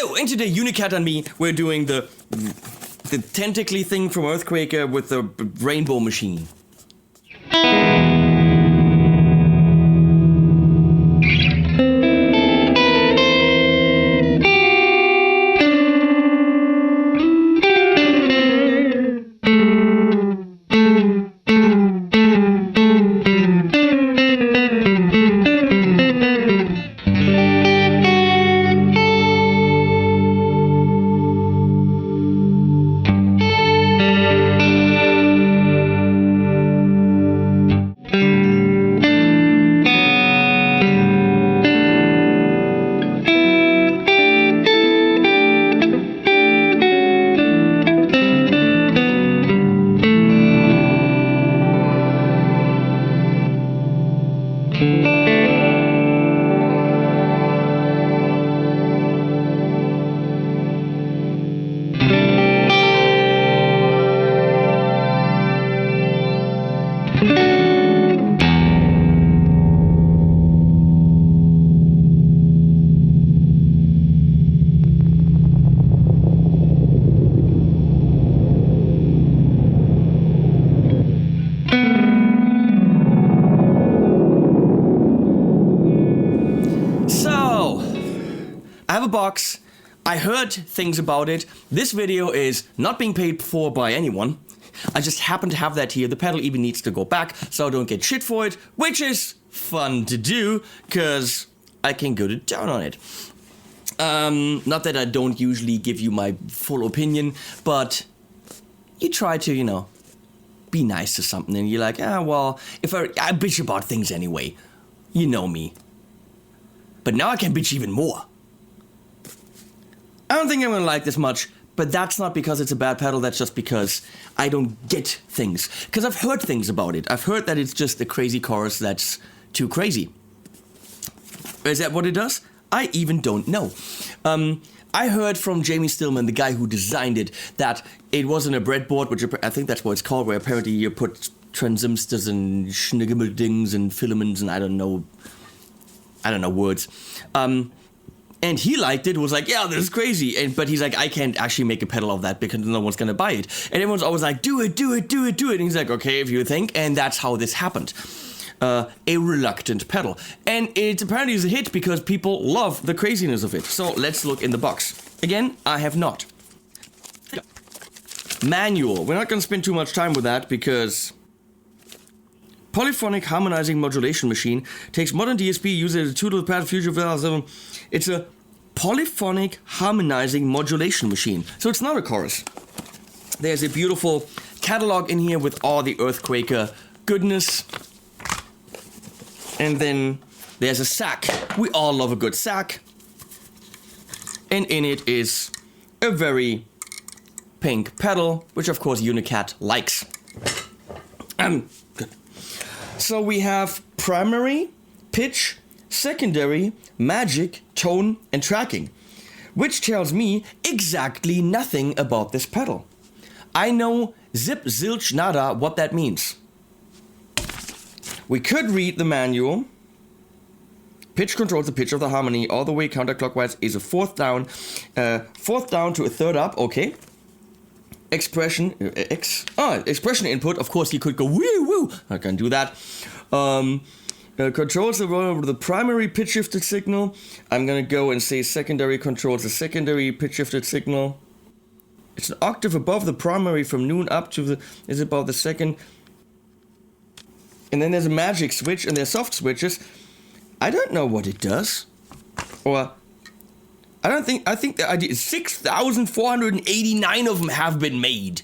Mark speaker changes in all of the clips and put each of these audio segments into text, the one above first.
Speaker 1: Hello, and today Unicat and me, we're doing the tentacly thing from Earthquaker with the Rainbow Machine. I have a box. I heard things about it. This video is not being paid for by anyone. I just happen to have that here. The pedal even needs to go back, so I don't get shit for it, which is fun to do, because I can go to town on it. Not that I don't usually give you my full opinion, but you try to, you know, be nice to something, and you're like, well, if I bitch about things anyway. You know me. But now I can bitch even more. I don't think I'm gonna like this much, but that's not because it's a bad pedal, that's just because I don't get things. Because I've heard things about it. I've heard that it's just a crazy chorus that's too crazy. Is that what it does? I even don't know. I heard from Jamie Stillman, the guy who designed it, that it wasn't a breadboard, which I think that's what it's called, where apparently you put transistors and schniggledings and filaments and I don't know words. And he liked it, was like, yeah, this is crazy. But he's like, I can't actually make a pedal of that because no one's gonna buy it. And everyone's always like, do it. And he's like, okay, if you think. And that's how this happened. A reluctant pedal. And it apparently is a hit because people love the craziness of it. So let's look in the box. Again, I have not. Manual. We're not gonna spend too much time with that because polyphonic harmonizing modulation machine takes modern DSP, uses a tool of the pad future. It's a polyphonic harmonizing modulation machine. So it's not a chorus. There's a beautiful catalog in here with all the Earthquaker goodness. And then there's a sack. We all love a good sack. And in it is a very pink pedal, which of course Unicat likes. Good. So we have primary, pitch, secondary, magic, tone, and tracking, which tells me exactly nothing about this pedal. I know zip, zilch, nada what that means. We could read the manual. Pitch controls the pitch of the harmony all the way counterclockwise is a fourth down to a third up, okay. Expression input, of course you could go woo woo, I can do that. Controls the primary pitch shifted signal. I'm gonna go and say secondary controls the secondary pitch shifted signal. It's an octave above the primary from noon up to is above the second. And then there's a magic switch and there's soft switches. I don't know what it does. Or I think the idea is 6,489 of them have been made.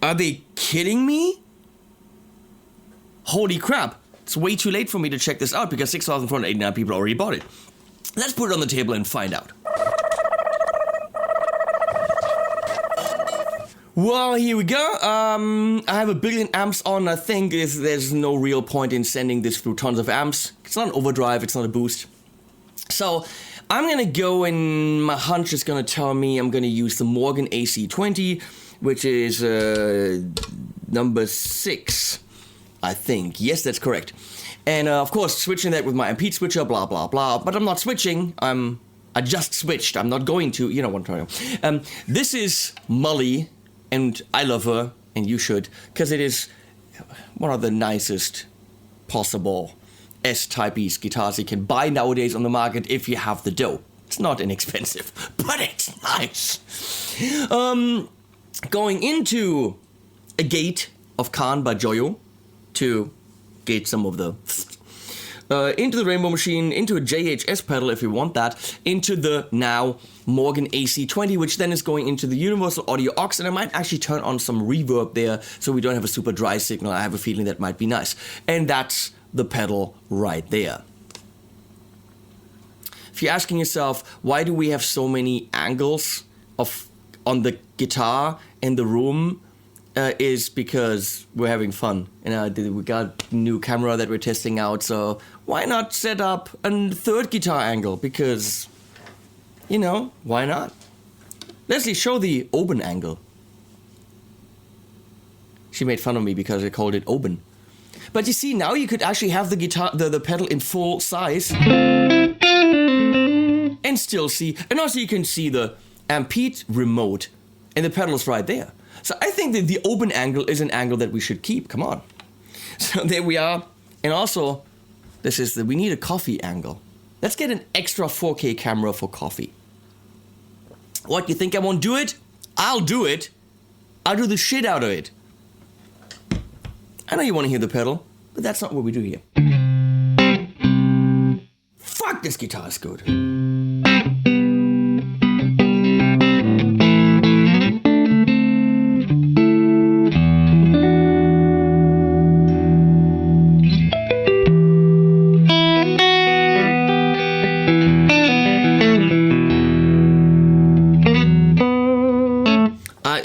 Speaker 1: Are they kidding me? Holy crap. It's way too late for me to check this out because 6,489 people already bought it. Let's put it on the table and find out. Well, here we go. I have 1 billion amps on. I think there's no real point in sending this through tons of amps. It's not an overdrive, it's not a boost. So I'm gonna go and my hunch is gonna tell me I'm gonna use the Morgan AC20, which is number 6, I think. Yes, that's correct. And of course, switching that with my AMPETE switcher, blah, blah, blah. But I'm not switching, I'm I just switched. I'm not going to, you know what I'm talking about. This is Molly, and I love her, and you should, because it is one of the nicest possible S-type guitars you can buy nowadays on the market if you have the dough. It's not inexpensive, but it's nice. Going into a gate of Khan by Joyo to gate some of the... into the Rainbow Machine, into a JHS pedal if you want that, into the now Morgan AC20, which then is going into the Universal Audio Aux, and I might actually turn on some reverb there so we don't have a super dry signal. I have a feeling that might be nice. And that's the pedal right there. If you're asking yourself, why do we have so many angles on the guitar in the room, is because we're having fun. And we got a new camera that we're testing out, so why not set up a third guitar angle? Because, you know, why not? Leslie, show the open angle. She made fun of me because I called it open. But you see, now you could actually have the guitar, the pedal in full size, and still see, and also you can see the AMPETE remote, and the pedal is right there. So I think that the open angle is an angle that we should keep. Come on. So there we are. And also, we need a coffee angle. Let's get an extra 4K camera for coffee. What, you think I won't do it? I'll do it. I'll do the shit out of it. I know you want to hear the pedal, but that's not what we do here. Fuck, this guitar is good.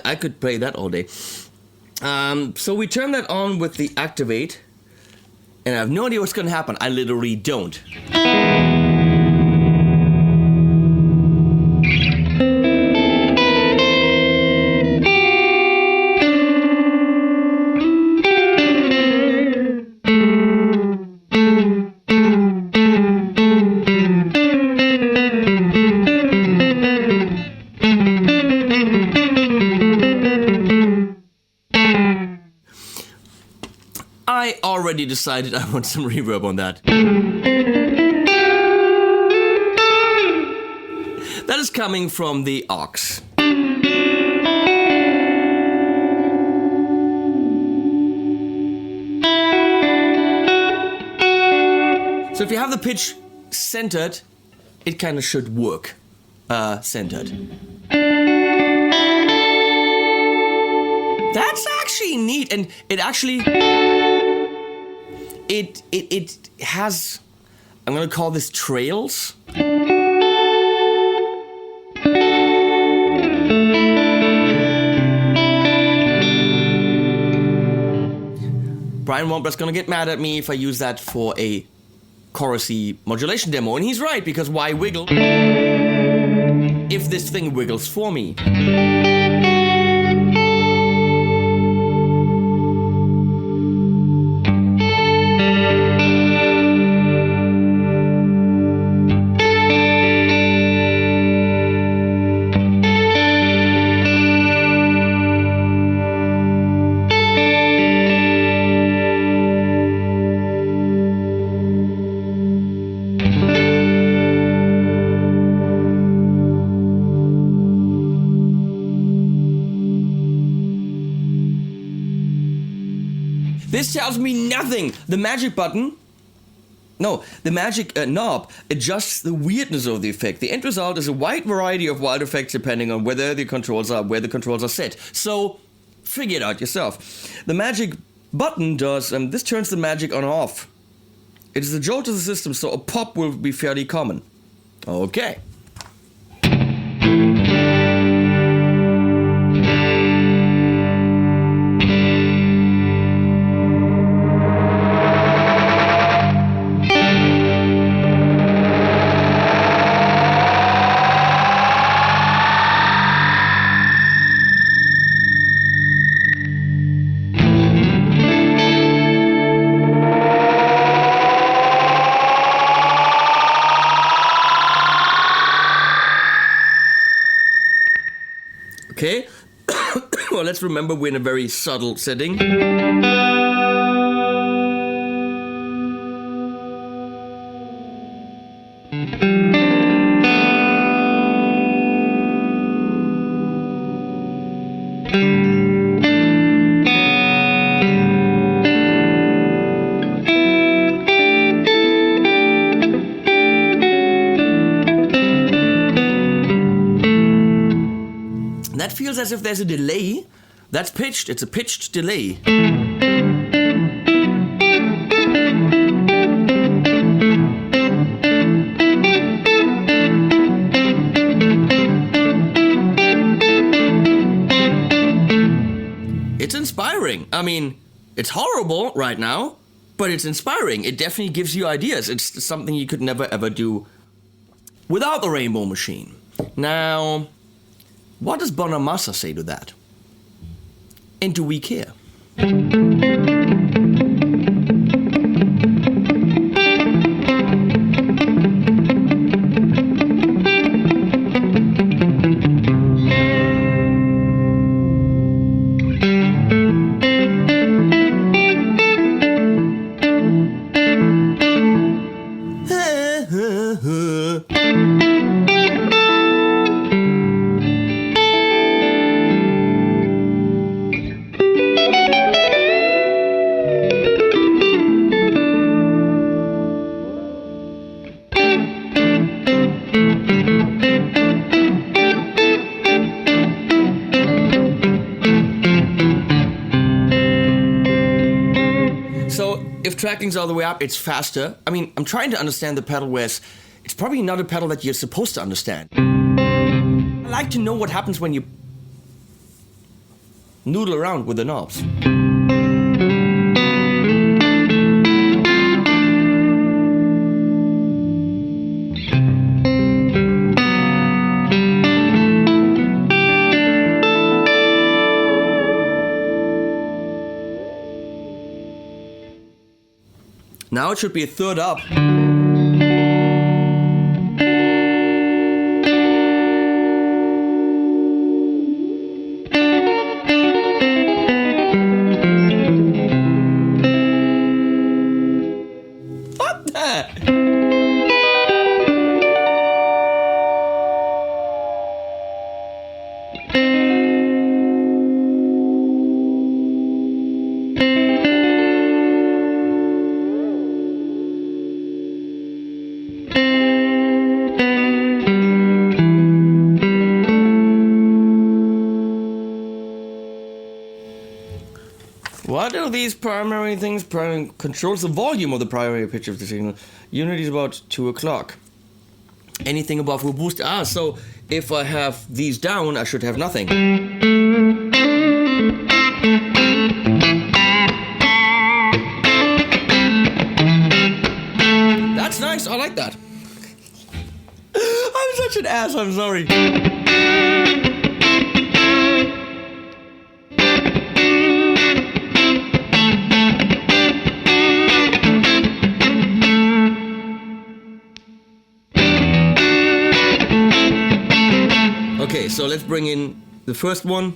Speaker 1: I could play that all day. So we turn that on with the activate, and I have no idea what's going to happen. I literally don't. I already decided I want some reverb on that. That is coming from the aux. So if you have the pitch centered, it kind of should work centered. That's actually neat, and it actually... It has, I'm gonna call this trails. Brian Wampler's gonna get mad at me if I use that for a chorusy modulation demo, and he's right, because why wiggle if this thing wiggles for me? This tells me nothing. The magic button, no, the magic knob adjusts the weirdness of the effect. The end result is a wide variety of wild effects depending on where the controls are set. So, figure it out yourself. The magic button does, this turns the magic on or off. It is a jolt to the system, so a pop will be fairly common. Okay. Okay, well, let's remember we're in a very subtle setting. That feels as if there's a delay. That's pitched. It's a pitched delay. It's inspiring. I mean, it's horrible right now, but it's inspiring. It definitely gives you ideas. It's something you could never ever do without the Rainbow Machine. Now, what does Bonamassa say to that? And do we care? If tracking's all the way up, it's faster. I mean, I'm trying to understand the pedal, whereas it's probably not a pedal that you're supposed to understand. I like to know what happens when you noodle around with the knobs. Now it should be a third up. What the? What do these primary things controls the volume of the primary pitch of the signal? Unit is about 2 o'clock. Anything above will boost. So if I have these down, I should have nothing. That's nice. I like that. I'm such an ass. I'm sorry. Okay, so let's bring in the first one.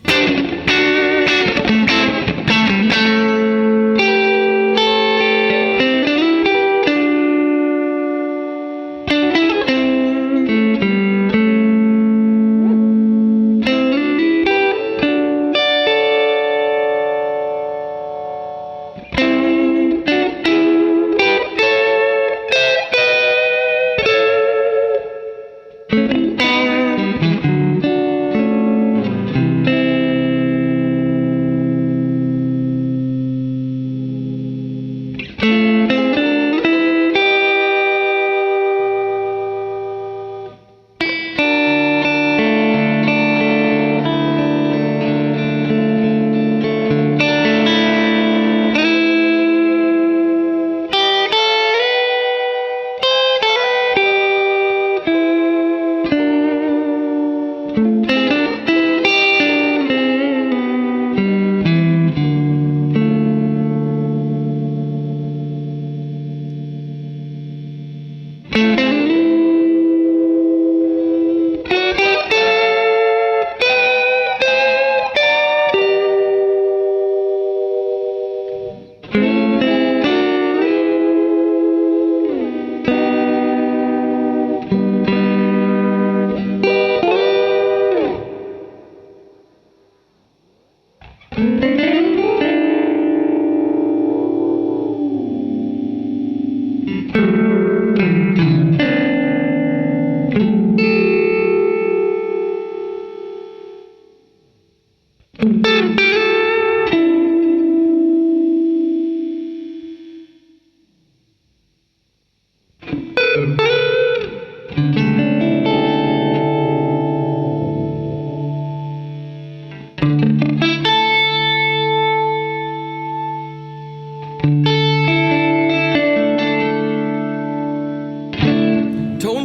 Speaker 1: Tone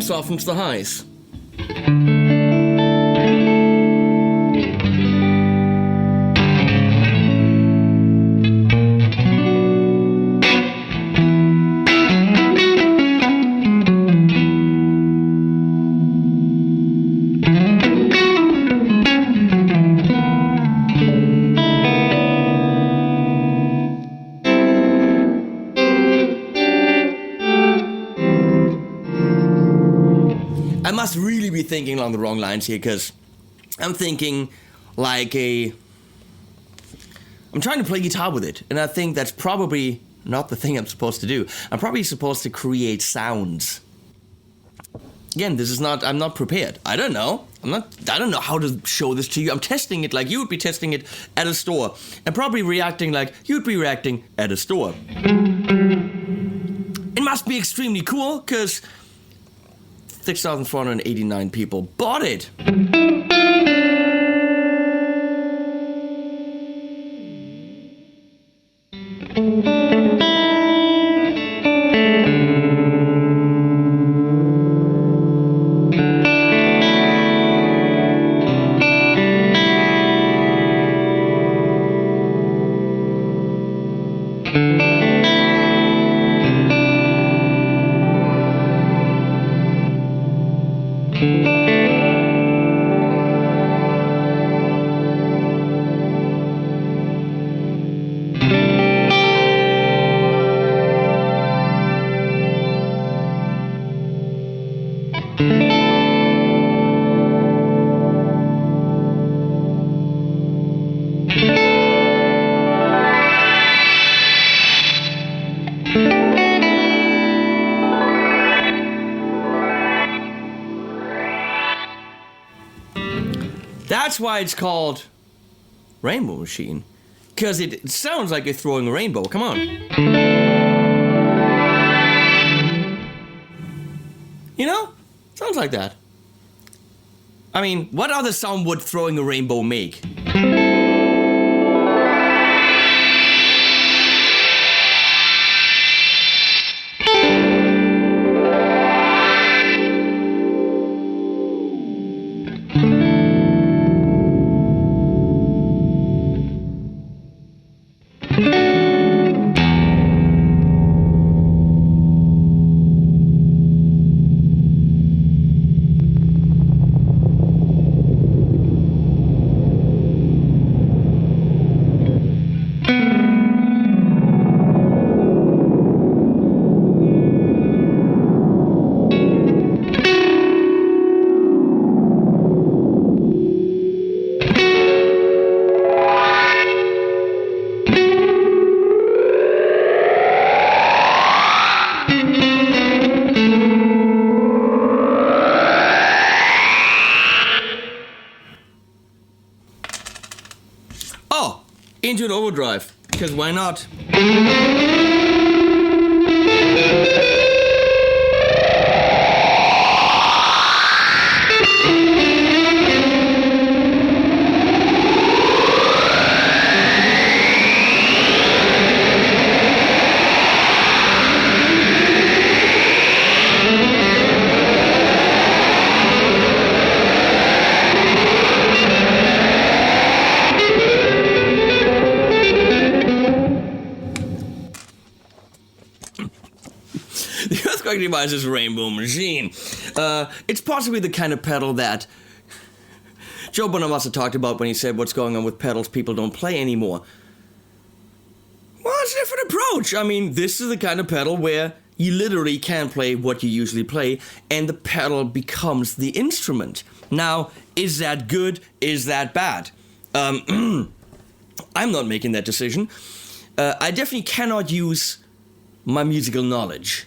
Speaker 1: softens the highs. I must really be thinking along the wrong lines here, because I'm thinking like I'm trying to play guitar with it, and I think that's probably not the thing I'm supposed to do. I'm probably supposed to create sounds. Again, I'm not prepared. I don't know. I don't know how to show this to you. I'm testing it like you would be testing it at a store, and probably reacting like you'd be reacting at a store. It must be extremely cool, because 6,489 people bought it. That's why it's called Rainbow Machine. Because it sounds like you're throwing a rainbow. Come on. You know? Sounds like that. I mean, what other sound would throwing a rainbow make? Into an overdrive, because why not? The device is Rainbow Machine. It's possibly the kind of pedal that Joe Bonamassa talked about when he said what's going on with pedals people don't play anymore. Well, it's a different approach. I mean, this is the kind of pedal where you literally can play what you usually play, and the pedal becomes the instrument. Now, is that good? Is that bad? I'm not making that decision. I definitely cannot use my musical knowledge,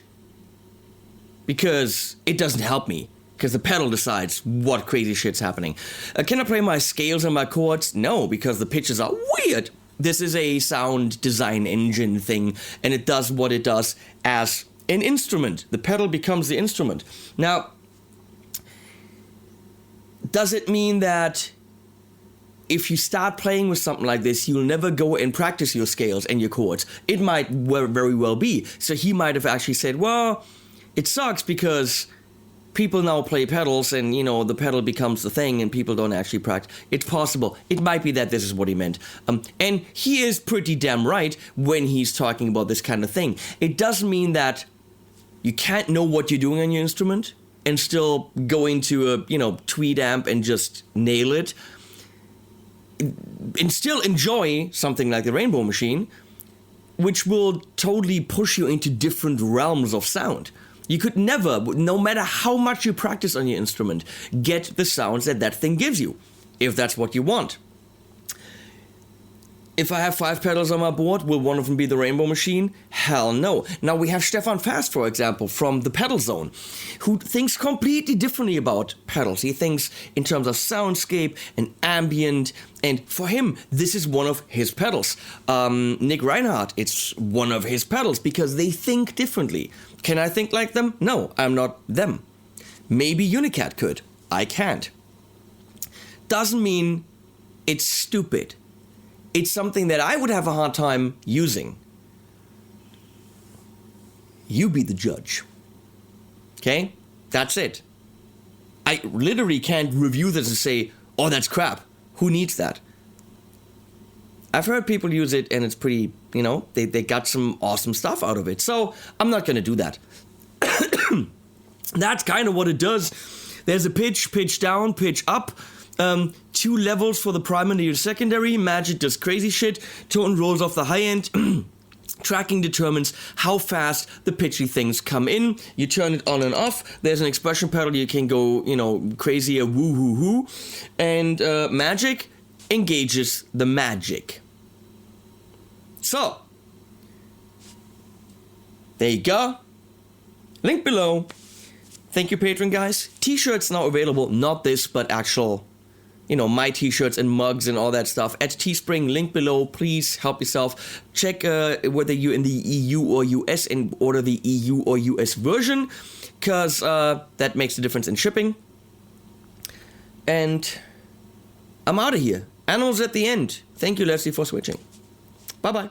Speaker 1: because it doesn't help me, because the pedal decides what crazy shit's happening. Can I play my scales and my chords? No, because the pitches are weird. This is a sound design engine thing, and it does what it does as an instrument. The pedal becomes the instrument. Now, does it mean that if you start playing with something like this, you'll never go and practice your scales and your chords. It might very well be. So he might have actually said, well, it sucks because people now play pedals and, you know, the pedal becomes the thing and people don't actually practice. It's possible. It might be that this is what he meant. And he is pretty damn right when he's talking about this kind of thing. It doesn't mean that you can't know what you're doing on your instrument and still go into a, you know, tweed amp and just nail it. And still enjoy something like the Rainbow Machine, which will totally push you into different realms of sound. You could never, no matter how much you practice on your instrument, get the sounds that that thing gives you, if that's what you want. If I have 5 pedals on my board, will one of them be the Rainbow Machine? Hell no. Now we have Stefan Fast, for example, from the Pedal Zone, who thinks completely differently about pedals. He thinks in terms of soundscape and ambient, and for him, this is one of his pedals. Nick Reinhardt, it's one of his pedals because they think differently. Can I think like them? No, I'm not them. Maybe Unicat could. I can't. Doesn't mean it's stupid. It's something that I would have a hard time using. You be the judge. Okay? That's it. I literally can't review this and say, oh, that's crap. Who needs that? I've heard people use it and it's pretty, you know, they got some awesome stuff out of it. So I'm not going to do that. That's kind of what it does. There's a pitch down, pitch up. 2 levels for the primary and secondary. Magic does crazy shit. Tone rolls off the high end. Tracking determines how fast the pitchy things come in. You turn it on and off. There's an expression pedal. You can go, you know, crazier, woo hoo hoo. And magic engages the magic. So, there you go. Link below. Thank you, Patreon guys. T-shirts now available. Not this, but actual, you know, my t-shirts and mugs and all that stuff at Teespring, link below. Please help yourself. Check whether you're in the EU or US and order the EU or US version, because that makes a difference in shipping. And I'm out of here. Animals at the end. Thank you, Leslie, for switching. Bye-bye.